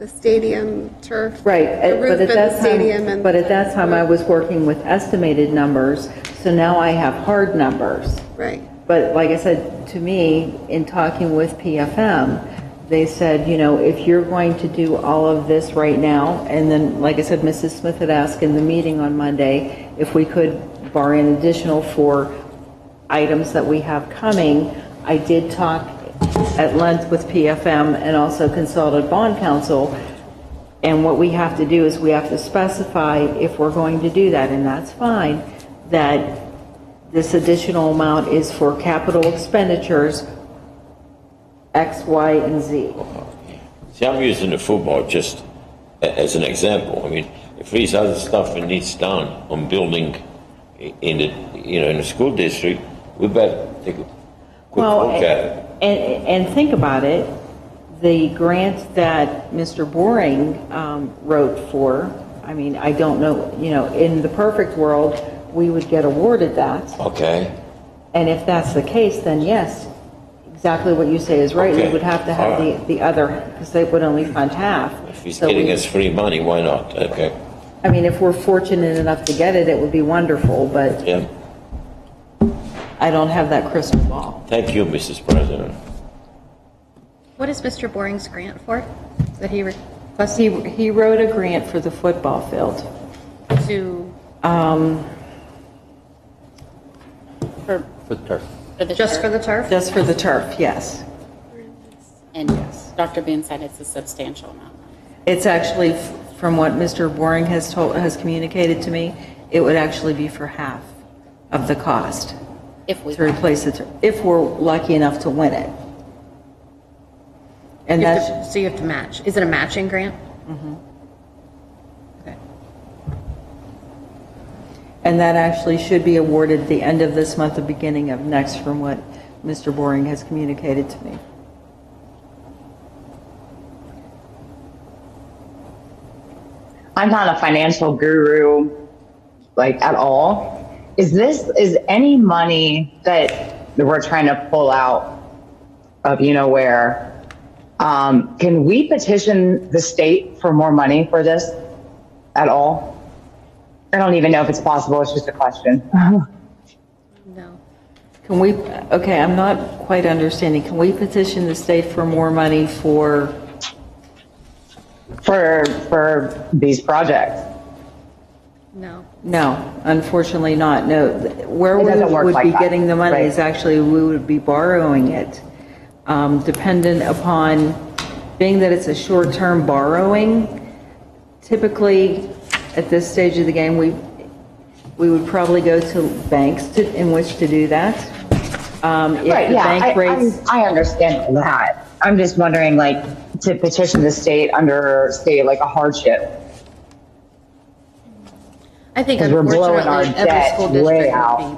stadium turf? Right, The roof and the stadium and. but at that time I was working with estimated numbers, so now I have hard numbers. Right. But like I said, to me, in talking with PFM, they said, if you're going to do all of this right now, and then, like I said, Mrs. Smith had asked in the meeting on Monday if we could borrow an additional 4 items that we have coming. I did talk at length with PFM and also consulted bond counsel, and what we have to do is we have to specify if we're going to do that, and that's fine, that this additional amount is for capital expenditures, X, Y, and Z. See, I'm using the football just as an example. I mean, if there's other stuff that needs done on building in the, in the school district, we better take a quick look at it. And think about it, the grant that Mr. Boring wrote for, I mean, I don't know, in the perfect world, we would get awarded that. Okay. And if that's the case, then yes, exactly what you say is right. Okay. We would have to have All right. the other, because they would only fund half. If he's So getting we- us free money, why not? Okay. I mean, if we're fortunate enough to get it, it would be wonderful, but Yeah. I don't have that crystal ball. Thank you, Mrs. President. What is Mr. Boring's grant for that he requested He wrote a grant for the football field. to, For turf. the just for turf. the turf? Just for the turf, yes. And Dr. Boone said it's a substantial amount. It's actually, from what Mr. Boring has communicated to me, it would actually be for half of the cost If we to replace it, if we're lucky enough to win it. And that's, So you have to match. Is it a matching grant? Okay. and that actually should be awarded the end of this month, the beginning of next, from what Mr. Boring has communicated to me. I'm not a financial guru, like at all. Is any money that we're trying to pull out of where? Can we petition the state for more money for this at all? I don't even know if it's possible. It's just a question. No. Can we, okay, I'm not quite understanding. Can we petition the state for more money for these projects? No. No, unfortunately not. No, where It we doesn't work would like be that, getting the money right. is actually, we would be borrowing it. Dependent upon, being that it's a short-term borrowing, typically at this stage of the game, we would probably go to banks in which to do that. If Right, the yeah, bank rates, I understand that. I'm just wondering, like, to petition the state under, say, like a hardship. I think 'Cause we're blowing our unfortunately, every debt school way district out. would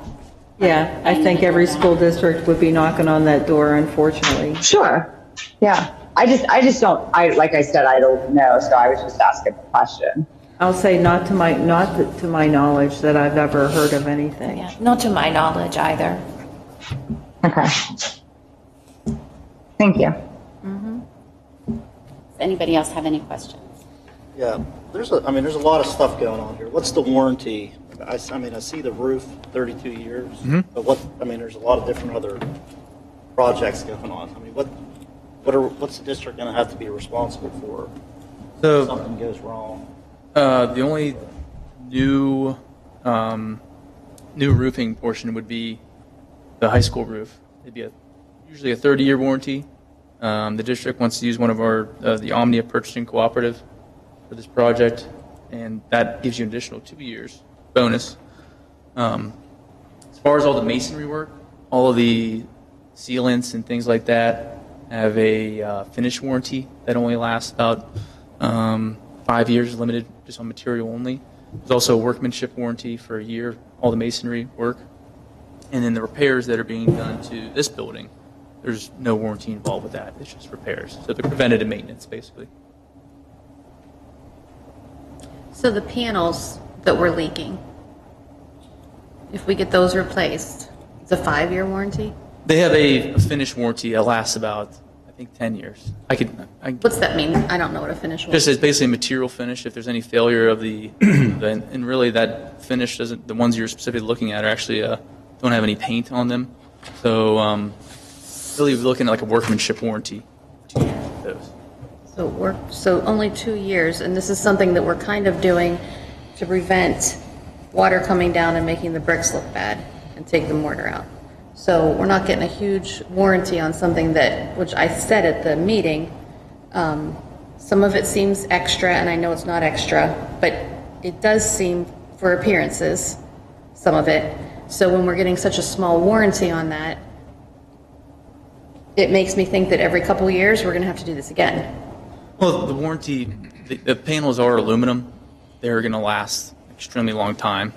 be. yeah, I think every school district would be knocking on that door, unfortunately. Sure. Yeah. I just don't, like I said, I don't know, so I was just asking the question. I'll say not to my knowledge that I've ever heard of anything. Yeah, not to my knowledge either. Okay. Thank you. Does anybody else have any questions? Yeah, there's a lot of stuff going on here. What's the warranty? I see the roof, 32 years, but there's a lot of different other projects going on. I mean, what's the district going to have to be responsible for if something goes wrong? The only new roofing portion would be the high school roof. It'd be usually a 30-year warranty. The district wants to use one of our the Omnia Purchasing Cooperative for this project, and that gives you an additional 2 years bonus. As far as all the masonry work, all of the sealants and things like that have a finish warranty that only lasts about 5 years, limited just on material only. There's also a workmanship warranty for a year, all the masonry work. And then the repairs that are being done to this building, there's no warranty involved with that. It's just repairs. So they're preventative maintenance, basically. So the panels that were leaking, if we get those replaced, it's a 5-year warranty? They have a finish warranty that lasts about, I think, 10 years. What's that mean? I don't know what a finish was. Just as basically a material finish. If there's any failure of the, and really that finish doesn't, the ones you're specifically looking at are actually don't have any paint on them. So really we're looking at like a workmanship warranty. 2 years of those. So only 2 years, and this is something that we're kind of doing to prevent water coming down and making the bricks look bad and take the mortar out. So we're not getting a huge warranty on something that, which I said at the meeting, some of it seems extra, and I know it's not extra, but it does seem, for appearances, some of it, So when we're getting such a small warranty on that, it makes me think that every couple of years, we're going to have to do this again. Well, the warranty, the panels are aluminum. They're going to last an extremely long time,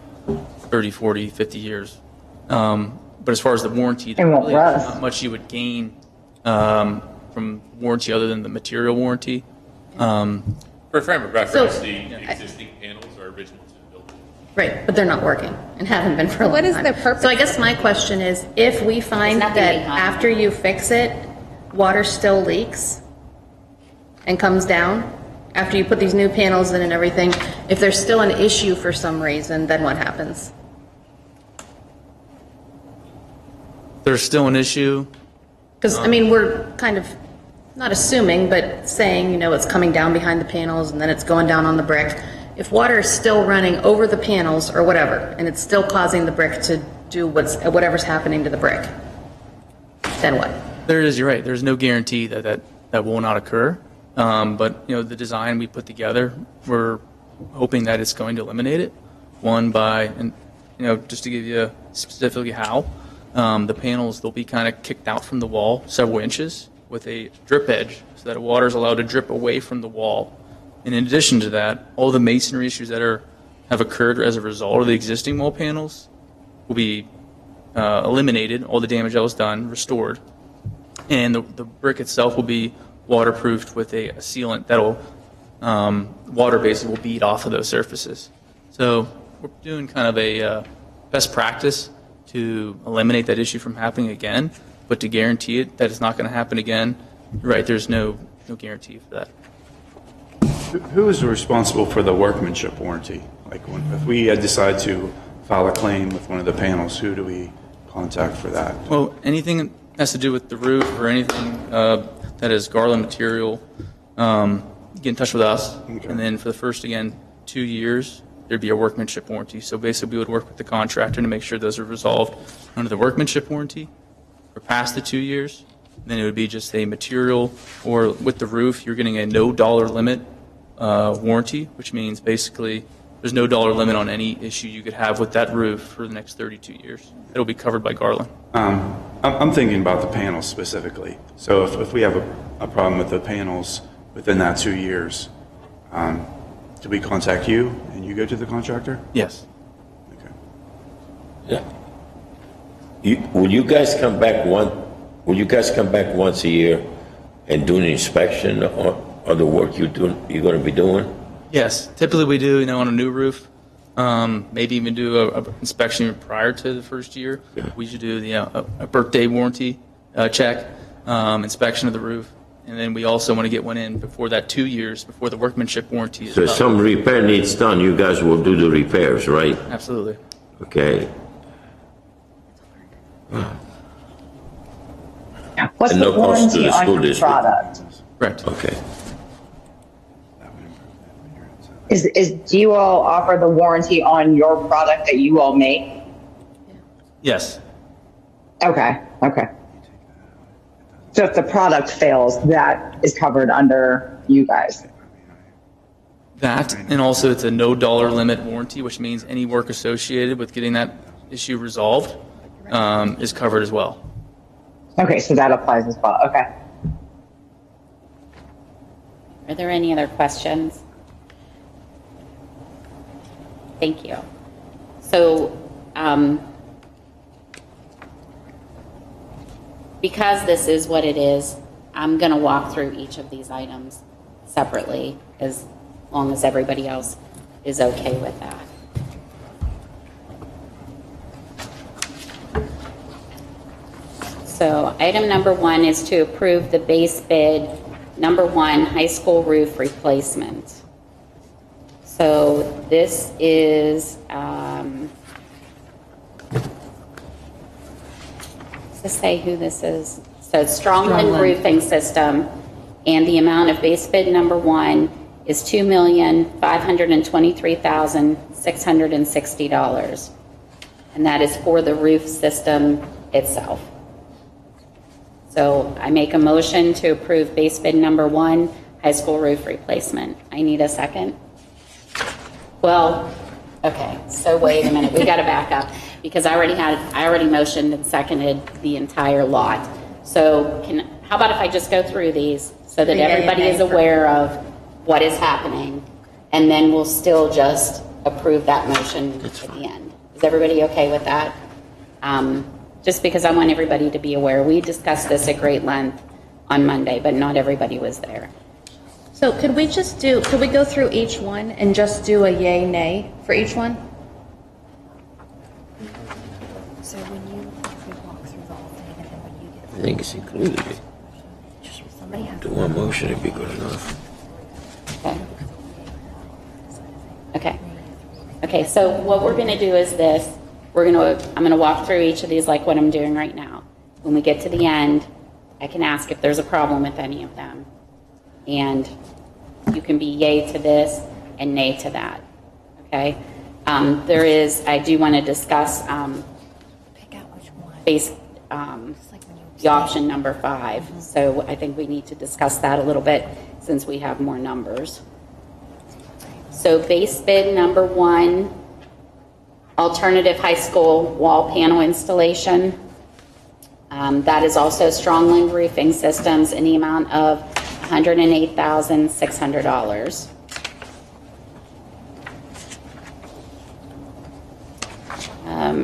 30, 40, 50 years. But as far as the warranty, there's won't really rust. not much you would gain from warranty other than the material warranty. For frame of reference, So- the existing panels are original to the building. Right, but they're not working and haven't been for a long What is time. the purpose? So I guess my question is, if we find There's nothing that behind after you fix it, water still leaks and comes down, after you put these new panels in and everything, if there's still an issue for some reason, then what happens? There's still an issue. Because, I mean, we're kind of, not assuming, but saying, you know, it's coming down behind the panels and then it's going down on the brick. If water is still running over the panels or whatever, and it's still causing the brick to do whatever's happening to the brick, then what? You're right. There's no guarantee that will not occur. But, you know, the design we put together, we're hoping that it's going to eliminate it. One, and, you know, just to give you specifically how, the panels, they'll be kind of kicked out from the wall several inches with a drip edge so that water is allowed to drip away from the wall. And in addition to that, all the masonry issues that have occurred as a result of the existing wall panels will be eliminated, all the damage that was done, restored. And the brick itself will be waterproofed with a sealant that'll, water basically will bead off of those surfaces. So we're doing kind of a best practice to eliminate that issue from happening again, but to guarantee it that it's not going to happen again, you're right, there's no guarantee for that. Who is responsible for the workmanship warranty? Like, if we decide to file a claim with one of the panels, who do we contact for that? Well, anything that has to do with the roof or anything that is Garland material, get in touch with us. Okay. And then for the first, again, 2 years, there'd be a workmanship warranty. So basically, we would work with the contractor to make sure those are resolved under the workmanship warranty. Or past the 2 years, then it would be just a material, or with the roof, you're getting a no dollar limit warranty, which means basically there's no dollar limit on any issue you could have with that roof for the next 32 years. It'll be covered by Garland. I'm thinking about the panels specifically. So if we have a problem with the panels within that 2 years, do we contact you and you go to the contractor? Yes. Okay. Yeah. Will you guys come back once a year and do an inspection on the work you're going to be doing? Yes, typically we do, you know, on a new roof, maybe even do a inspection prior to the first year. Yeah. We should do a birthday warranty check, inspection of the roof, and then we also want to get one in before that 2 years, before the workmanship warranty is So if up. some repair needs done, you guys will do the repairs, right? Absolutely. Okay. What's And the no cost to warranty the on school your district. product? Correct. Okay. Do you all offer the warranty on your product that you all make? Yes. Okay. So if the product fails, that is covered under you guys. That, and also it's a no dollar limit warranty, which means any work associated with getting that issue resolved is covered as well. Okay, so that applies as well. Okay. Are there any other questions? Thank you. So, because this is what it is, I'm going to walk through each of these items separately, as long as everybody else is okay with that. So item number 1 is to approve the base bid number 1 high school roof replacement. So this is, does this say who this is? So it's Strongland Strongland. Roofing System, and the amount of base bid number 1 is $2,523,660. And that is for the roof system itself. So I make a motion to approve base bid number 1, high school roof replacement. I need a second. Well, Okay, so wait a minute, we got to back up, because I already motioned and seconded the entire lot. So how about if I just go through these so that Yay and everybody nay is first. aware of what is happening, and then we'll still just approve that motion at the end. Is everybody okay with that? Just because I want everybody to be aware. We discussed this at great length on Monday, but not everybody was there. So could we go through each one and just do a yay, nay for each one? So when you walk through the whole thing, and then when you get I think it's included. somebody has The one motion would be good enough. Okay, so what we're going to do is this. I'm going to walk through each of these like what I'm doing right now. When we get to the end, I can ask if there's a problem with any of them. And you can be yay to this and nay to that. Okay? I do want to discuss pick out which one. the option number 5. So I think we need to discuss that a little bit since we have more numbers. So base bid number 1, alternative high school wall panel installation. That is also Strongland Roofing Systems in the amount of $108,600.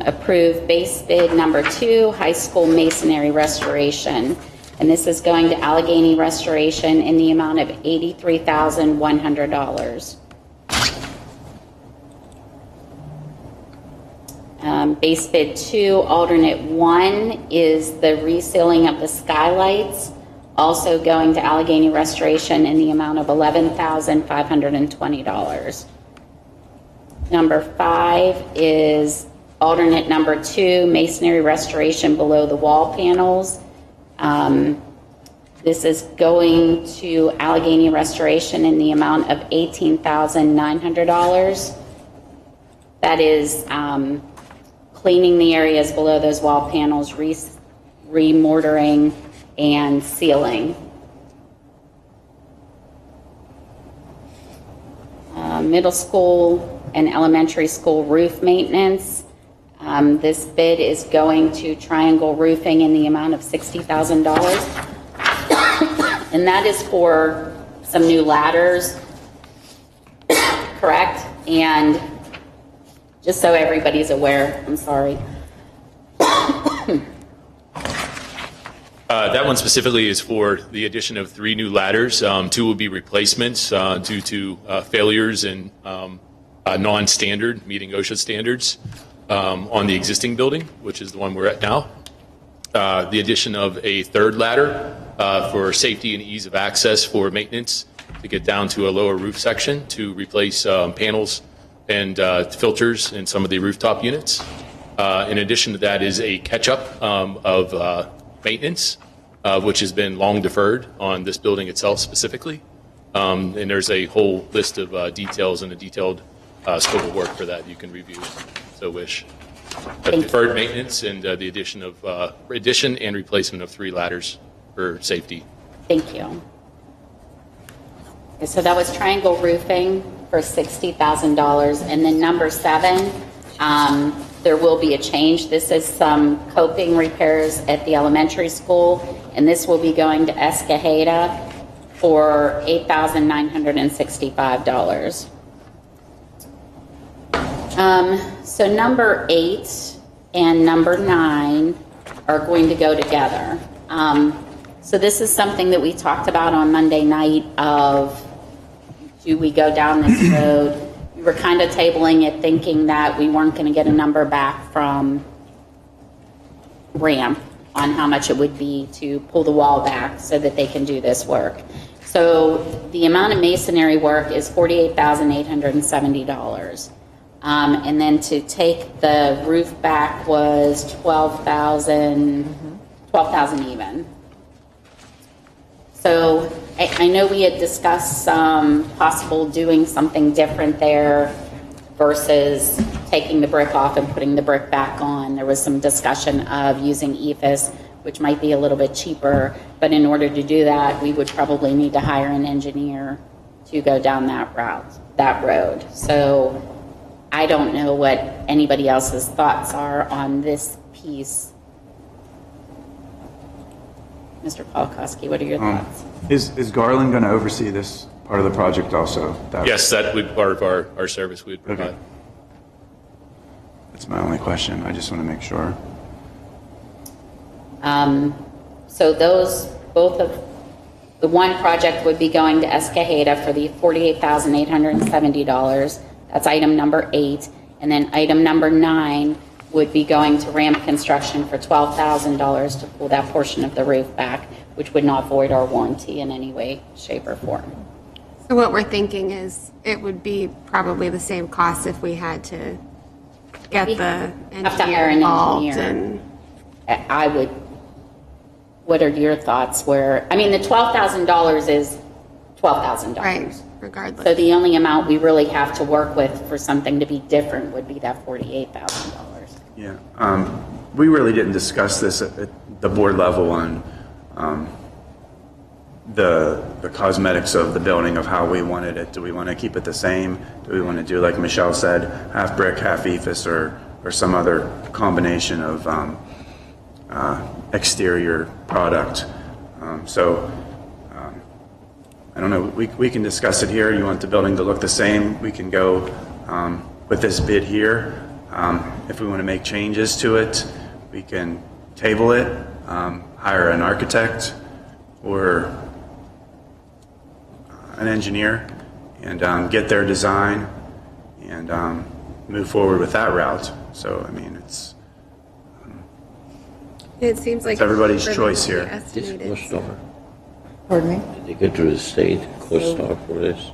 Approve base bid number 2, high school masonry restoration. And this is going to Allegheny Restoration in the amount of $83,100. Base bid 2, alternate 1 is the resealing of the skylights, also going to Allegheny Restoration in the amount of $11,520. Number 5 is alternate number 2, masonry restoration below the wall panels. This is going to Allegheny Restoration in the amount of $18,900. That is cleaning the areas below those wall panels, remortaring, and sealing. Middle school and elementary school roof maintenance. This bid is going to Triangle Roofing in the amount of $60,000. And that is for some new ladders, correct? And just so everybody's aware, I'm sorry. That one specifically is for the addition of 3 new ladders. 2 will be replacements due to failures in non-standard, meeting OSHA standards on the existing building, which is the one we're at now. The addition of a 3rd ladder for safety and ease of access for maintenance to get down to a lower roof section to replace panels and filters in some of the rooftop units. In addition to that is a catch-up of maintenance, which has been long deferred on this building itself specifically. And there's a whole list of details and a detailed scope of work for that you can review, so wish. Deferred maintenance and the addition and replacement of 3 ladders for safety. Thank you. Okay, so that was Triangle Roofing for $60,000. And then number 7, there will be a change. This is some coping repairs at the elementary school, and this will be going to Escajeda for $8,965. So number 8 and number 9 are going to go together. So this is something that we talked about on Monday night of, do we go down this road? We were kind of tabling it thinking that we weren't going to get a number back from RAMP on how much it would be to pull the wall back so that they can do this work. So the amount of masonry work is $48,870. And then to take the roof back was $12,000 even. So I know we had discussed possible doing something different there versus taking the brick off and putting the brick back on. There was some discussion of using EFIS, which might be a little bit cheaper, but in order to do that, we would probably need to hire an engineer to go down that road. So I don't know what anybody else's thoughts are on this piece. Mr. Polakowski, what are your thoughts? Is Garland going to oversee this part of the project also? Yes, that would be part of our service we would provide. Okay. That's my only question. I just want to make sure. So those, both of, the one project would be going to Escajeda for the $48,870. That's item number 8. And then item number 9 would be going to Ramp Construction for $12,000 to pull that portion of the roof back, which would not void our warranty in any way, shape, or form. So what we're thinking is it would be probably the same cost if we had to get the Have to hire engineer an involved. engineer. I would, what are your thoughts where, I mean, the $12,000 is $12,000. Right, regardless. So the only amount we really have to work with for something to be different would be that $48,000. Yeah. We really didn't discuss this at the board level on the cosmetics of the building, of how we wanted it. Do we want to keep it the same? Do we want to do, like Michelle said, half brick, half ephes, or some other combination of exterior product? I don't know. We can discuss it here. You want the building to look the same? We can go with this bid here. If we want to make changes to it, we can table it, hire an architect or an engineer, and get their design and move forward with that route. So, I mean, It seems like it's everybody's for choice the here. estimated- Pardon me? Did they get to the state CoStar for this?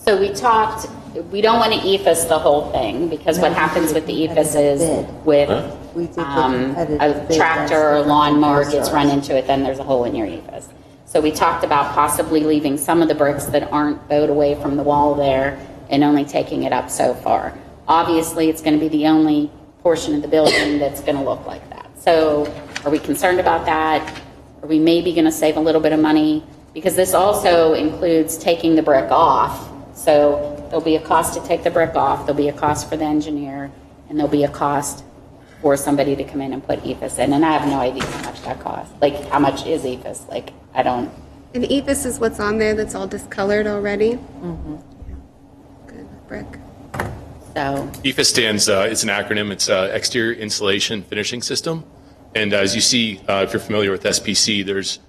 So we talked, we don't want to EFS the whole thing, because what happens with the EFS is with a tractor or lawnmower gets run into it, then there's a hole in your EFS. So we talked about possibly leaving some of the bricks that aren't bowed away from the wall there and only taking it up so far. Obviously, it's going to be the only portion of the building that's going to look like that. So are we concerned about that? Are we maybe going to save a little bit of money? Because this also includes taking the brick off. So there'll be a cost to take the brick off, there'll be a cost for the engineer, and there'll be a cost for somebody to come in and put EFS in. And I have no idea how much that costs. Like, how much is EFS? Like, I don't. And EFS is what's on there that's all discolored already? Mm-hmm. Good, brick. So. EFIS stands, it's an acronym, it's Exterior Insulation Finishing System. And as you see, if you're familiar with SPC, there's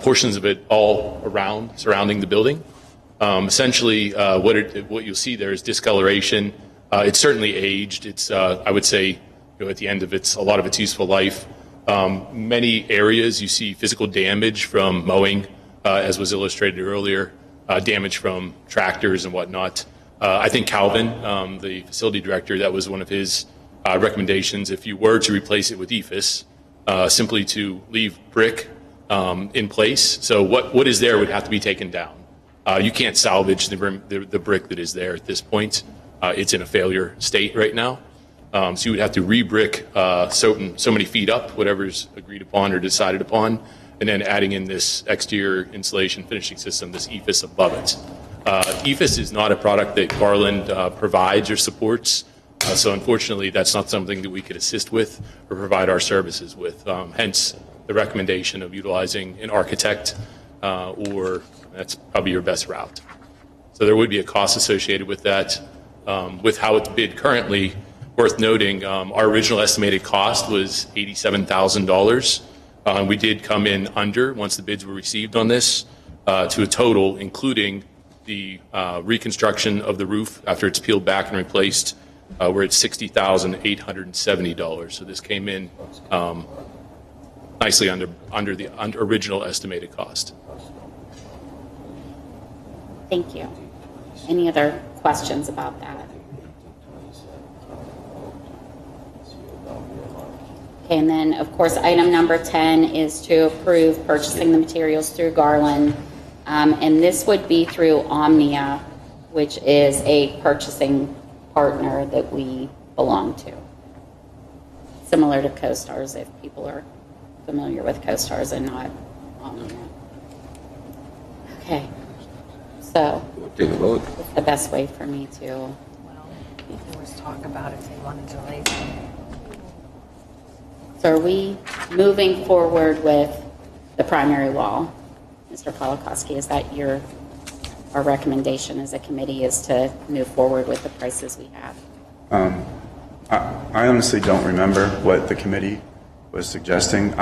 portions of it all around, surrounding the building. Essentially, what you'll see there is discoloration. It's certainly aged. It's, I would say, at the end of a lot of its useful life. Many areas you see physical damage from mowing, as was illustrated earlier, damage from tractors and whatnot. I think Calvin, the facility director, that was one of his recommendations. If you were to replace it with EFIS, simply to leave brick in place. So what is there would have to be taken down. You can't salvage the brick that is there at this point. It's in a failure state right now. So you would have to re-brick so many feet up, whatever's agreed upon or decided upon, and then adding in this exterior insulation finishing system, this EFIS above it. EFIS is not a product that Garland provides or supports. So unfortunately, that's not something that we could assist with or provide our services with. Hence the recommendation of utilizing an architect, or that's probably your best route. So there would be a cost associated with that. With how it's bid currently, worth noting, our original estimated cost was $87,000. We did come in under, once the bids were received on this, to a total, including the reconstruction of the roof after it's peeled back and replaced. We're at $60,870. So this came in nicely under the original estimated cost. Thank you. Any other questions about that? Okay, and then, of course, item number 10 is to approve purchasing the materials through Garland. And this would be through Omnia, which is a purchasing partner that we belong to. Similar to CoStars, if people are familiar with CoStars and not Omnia. Okay, so Take a vote. what's the best way for me to? There was talk about if they wanted to raise them. So are we moving forward with the primary wall? Mr. Polakowski, is that our recommendation as a committee is to move forward with the prices we have? I honestly don't remember what the committee was suggesting. Because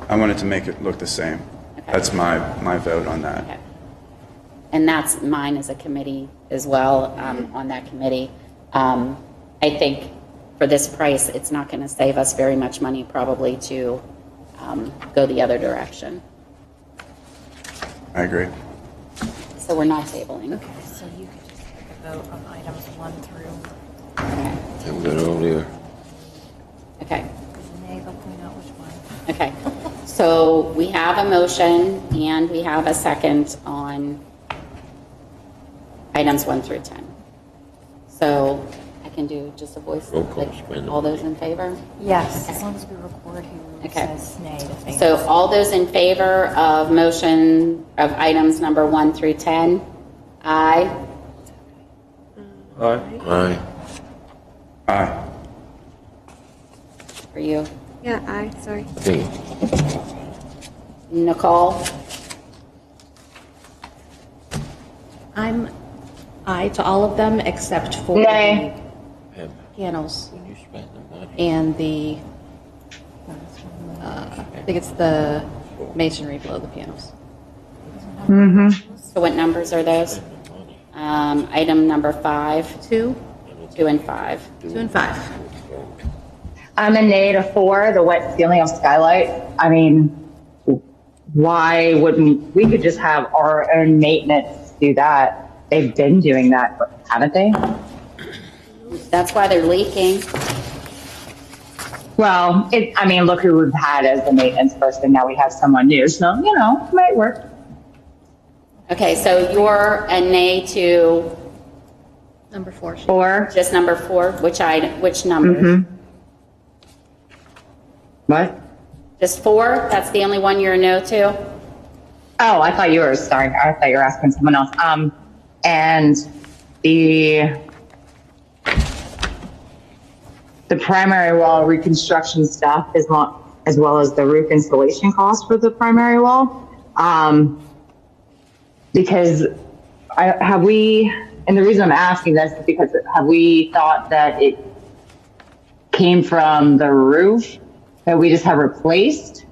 I wanted to make it look the same. Okay. That's my vote on that. Okay. And that's mine as a committee as well, on that committee. I think for this price, it's not going to save us very much money probably to go the other direction. I agree. So we're not tabling. Okay, so you could just take a vote on items 1 through. Okay. Okay, we got it over there. Okay. Nay, they'll point out which one. Okay. So we have a motion and we have a second on items 1 through 10. So I can do just a voice. Roll call, like, spend the all those money. in favor? Yes, as long as we record who Okay. says nay to things. So all those in favor of motion of items number 1 through 10? Aye. Aye. Aye. For you? Yeah, aye, sorry. I think Nicole? I'm aye to all of them except for Nay. the panels when you spend the money. and the, I think it's the masonry below the pianos. So what numbers are those? Item number 5, 2 and 5. 2 and 5. I'm a nay to 4, the wet ceiling of skylight. I mean, why wouldn't, we could just have our own maintenance do that. They've been doing that, haven't they? That's why they're leaking. Well, look who we've had as the maintenance person. Now we have someone new, so, it might work. Okay, so you're a nay to Number 4. 4. just number 4. Which number? Mm-hmm. What? Just 4? That's the only one you're a no to? Oh, I thought you were, sorry. I thought you were asking someone else. And the primary wall reconstruction stuff is not, as well as the roof installation cost for the primary wall. Because and the reason I'm asking this is because have we thought that it came from the roof that we just have replaced?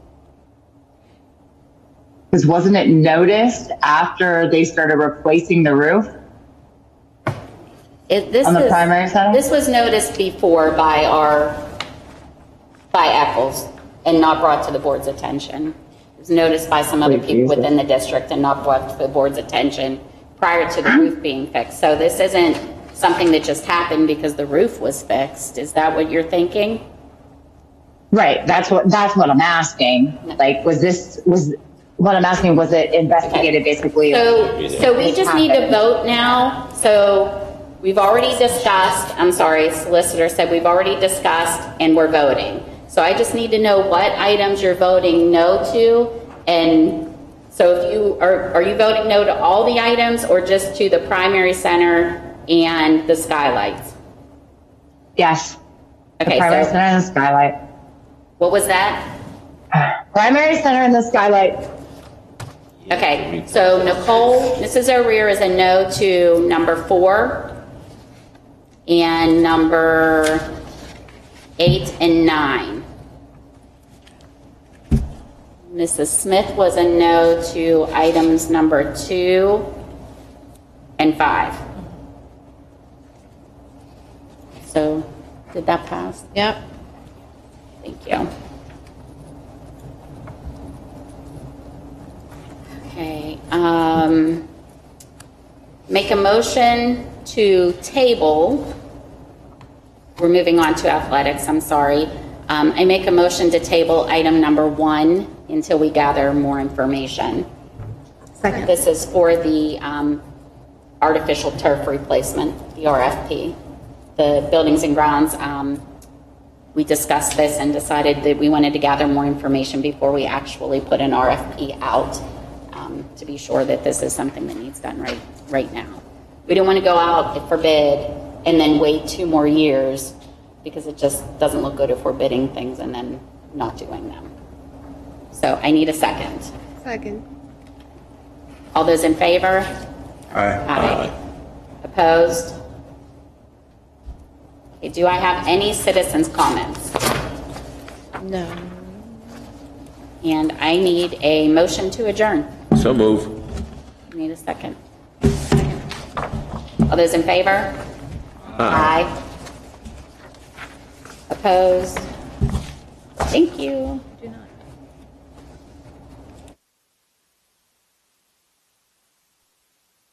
Because wasn't it noticed after they started replacing the roof? Primary center? This was noticed before by Eccles and not brought to the board's attention. It was noticed by some other people within the district and not brought to the board's attention prior to the roof being fixed. So this isn't something that just happened because the roof was fixed. Is that what you're thinking? Right. That's what I'm asking. Like, was it investigated basically? So we just need to vote now. So we've already discussed, solicitor said we've already discussed and we're voting. So I just need to know what items you're voting no to. And so if you are you voting no to all the items or just to the primary center and the skylights? Yes. The Okay. primary center and the skylight. What was that? Primary center and the skylight. Okay, so Nicole, Mrs. O'Rear is a no to number 4 and number 8 and 9. Mrs. Smith was a no to items number 2 and 5. So, did that pass? Yep. Thank you. Okay, make a motion to table. We're moving on to athletics, I'm sorry. I make a motion to table item number 1 until we gather more information. Second. This is for the artificial turf replacement, the RFP. The Buildings and Grounds, we discussed this and decided that we wanted to gather more information before we actually put an RFP out. to be sure that this is something that needs done right now. We don't want to go out for bid and then wait 2 more years because it just doesn't look good if we're bidding things and then not doing them. So I need a second. Second. All those in favor? Aye. Opposed? Okay, do I have any citizens' comments? No. And I need a motion to adjourn. So move. I need a second. All those in favor? Aye. Opposed? Thank you.